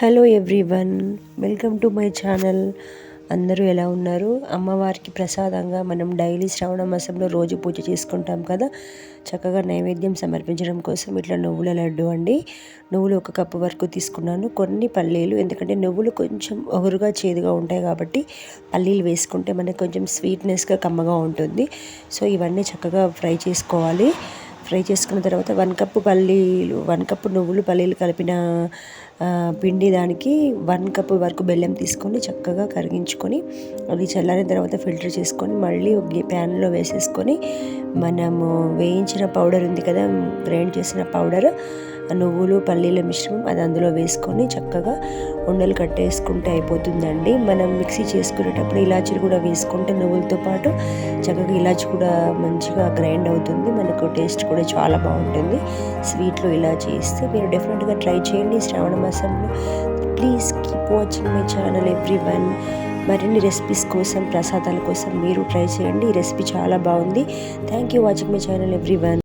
Hello everyone, welcome to my channel. అందరూ ఎలా ఉన్నారు? అమ్మవారికి ప్రసాదంగా మనం డైలీ శ్రావణ మాసంలో రోజు పూజ చేసుకుంటాం కదా. చక్కగా నైవేద్యం సమర్పించడం కోసం ఇట్లా నువ్వుల లడ్డు అండి. నువ్వులు 1 కప్పు వరకు తీసుకున్నాను. కొన్ని పల్లీలు, ఎందుకంటే నువ్వులు కొంచెం ఒగరుగా చేదుగా ఉంటాయి కాబట్టి పల్లీలు వేసుకుంటే మనకు కొంచెం స్వీట్నెస్గా కమ్మగా ఉంటుంది. సో ఇవన్నీ చక్కగా ఫ్రై చేసుకోవాలి. ఫ్రై చేసుకున్న తర్వాత 1 కప్పు పల్లీలు, 1 కప్పు నువ్వులు పల్లీలు కలిపిన పిండి దానికి 1 కప్పు వరకు బెల్లం తీసుకొని చక్కగా కరిగించుకొని అది చల్లారిన తర్వాత ఫిల్టర్ చేసుకొని మళ్ళీ ప్యాన్లో వేసేసుకొని మనము వేయించిన పౌడర్ ఉంది కదా, గ్రైండ్ చేసిన పౌడర్, నువ్వులు పల్లీల మిశ్రమం అది అందులో వేసుకొని చక్కగా ఉండలు కట్టేసుకుంటే అయిపోతుందండి. మనం మిక్సీ చేసుకునేటప్పుడు ఇలాచీలు కూడా వేసుకుంటే నువ్వులతో పాటు చక్కగా ఇలాచి కూడా మంచిగా గ్రైండ్ అవుతుంది. మనకు టేస్ట్ కూడా చాలా బాగుంటుంది. స్వీట్లో ఇలా చేస్తే మీరు డెఫినెట్గా ట్రై చేయండి శ్రావణ మాసంలో. Please keep watching my channel everyone. మరిన్ని రెసిపీస్ కోసం, ప్రసాదాల కోసం మీరు ట్రై చేయండి. ఈ రెసిపీ చాలా బాగుంది. Thank you watching my channel everyone.